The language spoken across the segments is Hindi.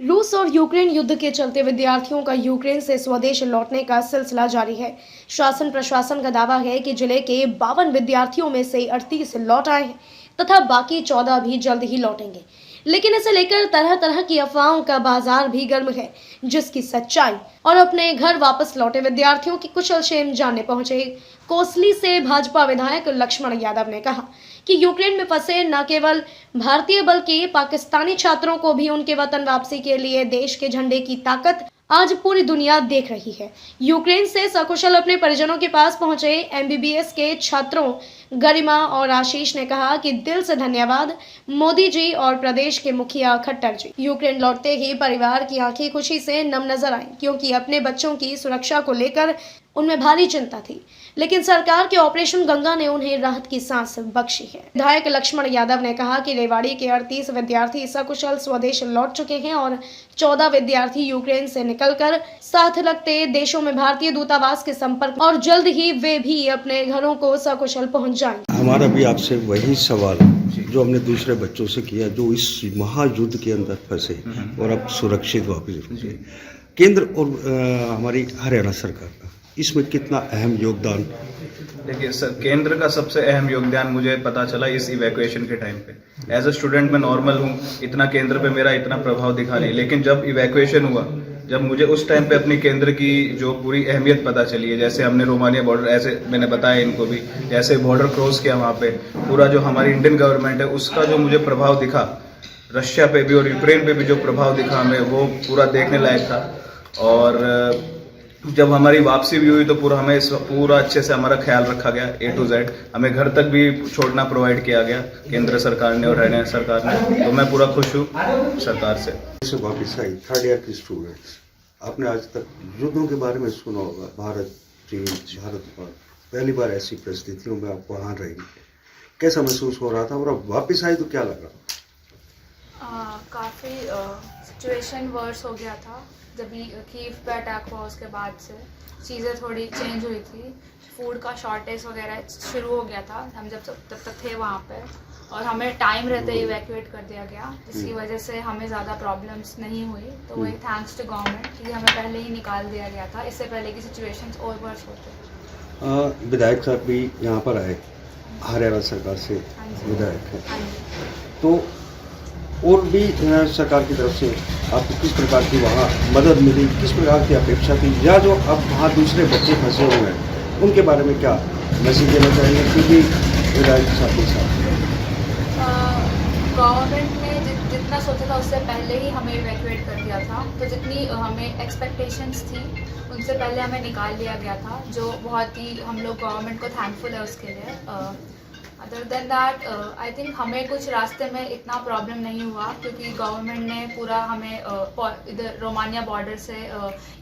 रूस और यूक्रेन युद्ध के चलते विद्यार्थियों का यूक्रेन से स्वदेश लौटने का सिलसिला जारी है। शासन प्रशासन का दावा है कि जिले के 52 विद्यार्थियों में से 38 लौट आए हैं तथा बाकी 14 भी जल्द ही लौटेंगे। लेकिन इसे लेकर तरह तरह की अफवाहों का बाजार भी गर्म है, जिसकी सच्चाई और अपने घर वापस लौटे विद्यार्थियों की कुशल क्षेम जानने पहुंचे कोसली से भाजपा विधायक लक्ष्मण यादव ने कहा कि यूक्रेन में फंसे न केवल भारतीय बल्कि पाकिस्तानी छात्रों को भी उनके वतन वापसी के लिए देश के झंडे की ताकत आज पूरी दुनिया देख रही है। यूक्रेन से सकुशल अपने परिजनों के पास पहुंचे एमबीबीएस के छात्रों गरिमा और आशीष ने कहा कि दिल से धन्यवाद मोदी जी और प्रदेश के मुखिया खट्टर जी। यूक्रेन लौटते ही परिवार की आंखें खुशी से नम नजर आईं, क्योंकि अपने बच्चों की सुरक्षा को लेकर उनमें भारी चिंता थी, लेकिन सरकार के ऑपरेशन गंगा ने उन्हें राहत की सांस बख्शी है। विधायक लक्ष्मण यादव ने कहा कि रेवाड़ी के 38 विद्यार्थी सकुशल स्वदेश लौट चुके हैं और 14 विद्यार्थी यूक्रेन से निकलकर साथ लगते देशों में भारतीय दूतावास के संपर्क और जल्द ही वे भी अपने घरों को सकुशल पहुंच जाएंगे। हमारा भी आपसे वही सवाल जो हमने दूसरे बच्चों से किया, जो इस महायुद्ध के अंदर फंसे और अब सुरक्षित वापस पहुंचे। केंद्र और हमारी हरियाणा सरकार का इसमें कितना अहम योगदान? देखिए सर, केंद्र का सबसे अहम योगदान मुझे पता चला इस इवैक्यूएशन के टाइम पे। एज अ स्टूडेंट मैं नॉर्मल हूँ, इतना केंद्र पे मेरा इतना प्रभाव दिखा नहीं, लेकिन जब इवैक्यूएशन हुआ, जब मुझे उस टाइम पे अपनी केंद्र की जो पूरी अहमियत पता चली है, जैसे हमने रोमानिया बॉर्डर, ऐसे मैंने बताया इनको भी, जैसे बॉर्डर क्रॉस किया वहाँ पे, पूरा जो हमारी इंडियन गवर्नमेंट है उसका जो मुझे प्रभाव दिखा, रशिया पे भी और यूक्रेन पे भी जो प्रभाव दिखा हमें, वो पूरा देखने लायक था। और जब हमारी वापसी भी हुई तो पूरा अच्छे से हमारा ख्याल रखा गया, A to Z। हमें घर तक भी छोड़ना प्रोवाइड किया गया केंद्र सरकार ने और हरियाणा सरकार ने, तो मैं पूरा खुश हूँ सरकार से। वापिस आई थर्ड ईयर की स्टूडेंट्स, आपने आज तक युद्धों के बारे में सुना होगा, भारत चीन, भारत पर पहली बार ऐसी परिस्थितियों में आप वहाँ रही, कैसा महसूस हो रहा था और अब वापिस आई तो क्या लगा? काफ़ी सिचुएशन वर्स हो गया था जब कीव पे अटैक हुआ, उसके बाद से चीज़ें थोड़ी चेंज हुई थी, फूड का शॉर्टेज वगैरह शुरू हो गया था। हम जब तक थे वहाँ पे और हमें टाइम रहते ही इवैक्यूएट कर दिया गया, जिसकी वजह से हमें ज़्यादा प्रॉब्लम्स नहीं हुई। तो वही थैंक्स टू गवर्नमेंट कि हमें पहले ही निकाल दिया गया था, इससे पहले की सिचुएशंस और वर्स होते। विधायक साहब भी यहाँ पर आए, हरियाणा सरकार से विधायक है, तो और भी सरकार की तरफ से आपको किस प्रकार की वहाँ मदद मिली, किस प्रकार की अपेक्षा थी, या जो अब वहाँ दूसरे बच्चे फंसे हुए हैं उनके बारे में क्या मैसेज देना चाहिए? क्योंकि विधायक साहब के साथ गवर्नमेंट ने जितना सोचा था उससे पहले ही हमें इवैक्यूएट कर दिया था, तो जितनी हमें एक्सपेक्टेशंस थी उनसे पहले हमें निकाल लिया गया था, जो बहुत ही हम लोग गवर्नमेंट को थैंकफुल है उसके लिए। Other than that I think हमें कुछ रास्ते में इतना प्रॉब्लम नहीं हुआ, क्योंकि गवर्नमेंट ने पूरा हमें इधर रोमानिया बॉर्डर से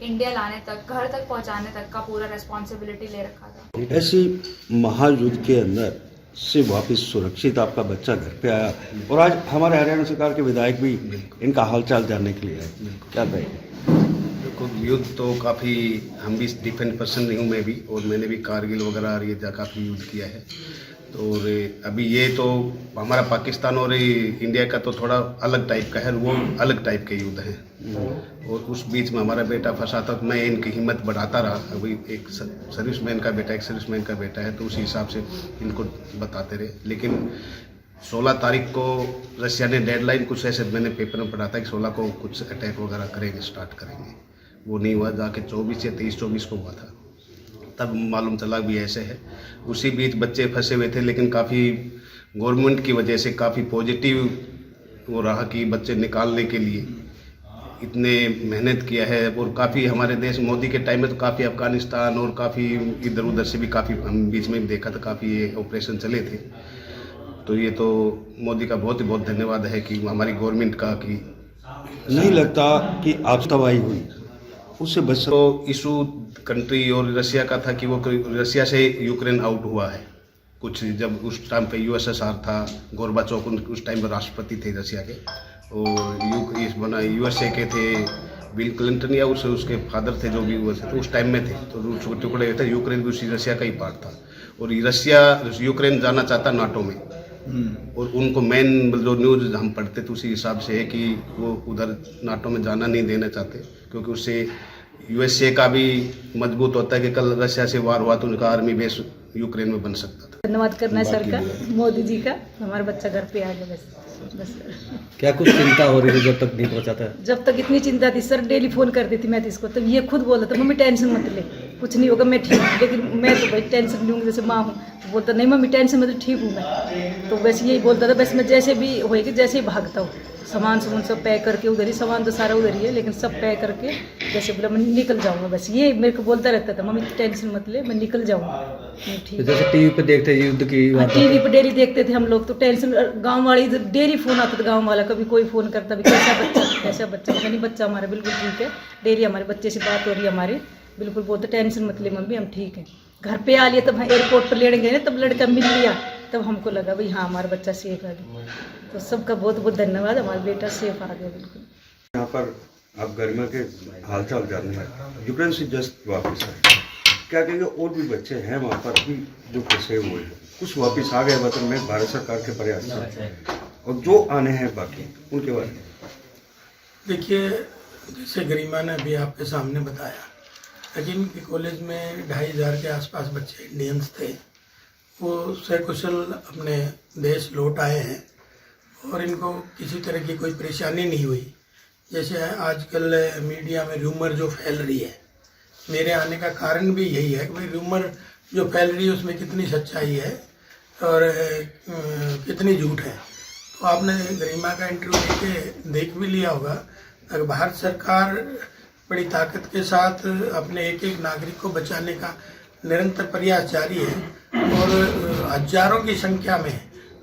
इंडिया लाने तक, घर तक पहुंचाने तक का पूरा रिस्पॉन्सिबिलिटी ले रखा था। ऐसी महायुद्ध के अंदर से वापस सुरक्षित आपका बच्चा घर पे आया और आज हमारे हरियाणा सरकार के विधायक भी इनका हालचाल जानने के लिए आए, क्या कहेंगे? युद्ध तो काफ़ी, हम भी डिफेंस पर्सन नहीं हूँ मैं भी, और मैंने भी कारगिल वगैरह और ये काफ़ी युद्ध किया है। तो अभी ये तो हमारा पाकिस्तान और इंडिया का तो थोड़ा अलग टाइप का है, वो अलग टाइप के युद्ध हैं। और उस बीच में हमारा बेटा फंसा था, तो मैं इनकी हिम्मत बढ़ाता रहा। अभी एक सर्विसमैन का बेटा, एक सर्विसमैन का बेटा है, तो उसी हिसाब से इनको बताते रहे। लेकिन 16 तारीख को रशिया ने डेडलाइन, कुछ ऐसे मैंने पेपर में पढ़ा था कि 16 को कुछ अटैक वगैरह करेंगे, स्टार्ट करेंगे। वो नहीं हुआ, जाके 24 या 23-24 को हुआ था, तब मालूम चला भी ऐसे है। उसी बीच बच्चे फंसे हुए थे, लेकिन काफ़ी गवर्नमेंट की वजह से काफ़ी पॉजिटिव वो रहा कि बच्चे निकालने के लिए इतने मेहनत किया है। और काफ़ी हमारे देश मोदी के टाइम में तो काफ़ी अफगानिस्तान और काफ़ी इधर उधर से भी काफ़ी हम बीच में भी देखा था, काफ़ी ये ऑपरेशन चले थे। तो ये तो मोदी का बहुत ही बहुत धन्यवाद है कि हमारी गवर्नमेंट का, कि नहीं लगता कि आप तबाही हुई उससे बच तो इशू कंट्री और रशिया का था कि वो रशिया से यूक्रेन आउट हुआ है कुछ, जब उस टाइम पे USSR था, गोरबाचोव उस टाइम पर राष्ट्रपति थे रशिया के, और USA के थे बिल क्लिंटन, या उसके फादर थे जो भी हुए थे, तो उस टाइम में थे। तो टुकड़े थे, यूक्रेन भी उसी रशिया का ही पार्ट था। और रशिया यूक्रेन जाना चाहता नाटो में, और उनको मेन जो न्यूज़ हम पढ़ते थे उसी हिसाब से है कि वो उधर नाटो में जाना नहीं देना चाहते, क्योंकि उससे यूएसए का भी मजबूत होता है कि कल रशिया से वार हुआ तो उनका आर्मी बेस यूक्रेन में बन सकता था। धन्यवाद करना है सर का, मोदी जी का, हमारा बच्चा घर पे आ गया बस। क्या कुछ चिंता हो रही थी जब तक नहीं पहुंचा था? जब तक इतनी चिंता थी सर, डेली फ़ोन करती थी मैं तो इसको, तब ये खुद बोला था मम्मी टेंशन मत ले, कुछ नहीं होगा, मैं ठीक हूँ। लेकिन मैं तो भाई टेंशन लूँगी, जैसे माँ हूँ तो बोलता नहीं मम्मी टेंशन मत, ठीक हूँ मैं। तो वैसे यही बोलता था, बस मैं जैसे भी होएगी जैसे ही भागता हूँ, सामान सब पैक करके उधर ही, सामान तो सारा उधर ही है लेकिन सब पैक करके जैसे बोला मैं निकल जाऊँगा, बस ये मेरे को बोलता रहता था मम्मी टेंशन मत ले, मैं निकल जाऊँगा, मैं ठीक। तो जैसे टीवी पे देखते युद्ध की टीवी पे डेली देखते थे हम लोग, तो टेंशन, गांव वाली डेली फोन आता था, गांव वाला कभी कोई फोन करता भी कैसा बच्चा नहीं, बच्चा हमारा बिल्कुल ठीक है, डेली हमारे बच्चे से बात हो रही है हमारी, बिल्कुल बोलते टेंशन मत ले मम्मी हम ठीक हैं। घर पे आ लिया तब एयरपोर्ट पर लेने गए ना, तब लड़का मिल लिया, तब हमको लगा भाई हाँ हमारा बच्चा सेफ है। तो सबका बहुत बहुत धन्यवाद, हमारा बेटा सेफ आ गया बिल्कुल। यहाँ पर आप गरिमा के हालचाल जानने हैं, यूक्रेन से जस्ट वापस आए, क्या कहेंगे और भी बच्चे हैं वहाँ पर अभी जो फंसे हुए हैं, कुछ वापस आ गए मतलब में भारत सरकार के प्रयास से, और जो आने हैं बाकी उनके बारे में? देखिए, जैसे गरिमा ने अभी आपके सामने बताया, लेकिन कॉलेज में 2500 के आसपास बच्चे इंडियंस थे, वो सकुशल अपने देश लौट आए हैं और इनको किसी तरह की कोई परेशानी नहीं हुई। जैसे आजकल मीडिया में रूमर जो फैल रही है, मेरे आने का कारण भी यही है कि भाई रूमर जो फैल रही है उसमें कितनी सच्चाई है और कितनी झूठ है। तो आपने गरिमा का इंटरव्यू देख भी लिया होगा, अगर भारत सरकार बड़ी ताकत के साथ अपने एक एक नागरिक को बचाने का निरंतर प्रयास जारी है और हजारों की संख्या में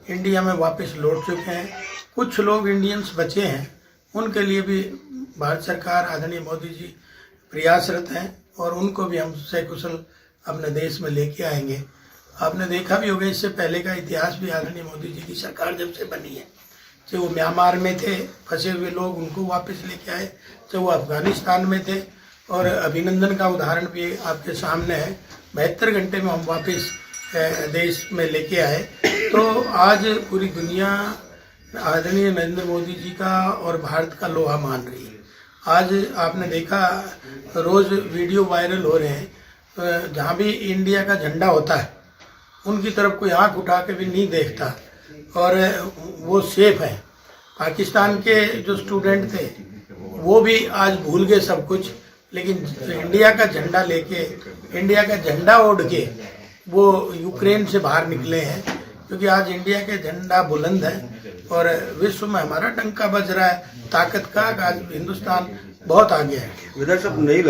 इंडिया में वापस लौट चुके हैं। कुछ लोग इंडियंस बचे हैं, उनके लिए भी भारत सरकार आदरणीय मोदी जी प्रयासरत हैं और उनको भी हम सकुशल अपने देश में लेके आएंगे। आपने देखा भी होगा, इससे पहले का इतिहास भी आदरणीय मोदी जी की सरकार जब से बनी है, चाहे वो म्यांमार में थे फंसे हुए लोग, उनको वापस लेके आए, चाहे वो अफगानिस्तान में थे, और अभिनंदन का उदाहरण भी आपके सामने है, 72 घंटे में हम वापस देश में लेके आए। तो आज पूरी दुनिया आदरणीय नरेंद्र मोदी जी का और भारत का लोहा मान रही है। आज आपने देखा रोज़ वीडियो वायरल हो रहे हैं, जहाँ भी इंडिया का झंडा होता है उनकी तरफ कोई आँख उठा के भी नहीं देखता और वो सेफ है। पाकिस्तान के जो स्टूडेंट थे वो भी आज भूल गए सब कुछ, लेकिन इंडिया का झंडा लेके, इंडिया का झंडा ओढ़ के वो यूक्रेन से बाहर निकले हैं, क्योंकि आज इंडिया के झंडा बुलंद है और विश्व में हमारा डंका बज रहा है ताकत का। आज हिंदुस्तान बहुत आगे है। विधायक साहब नहीं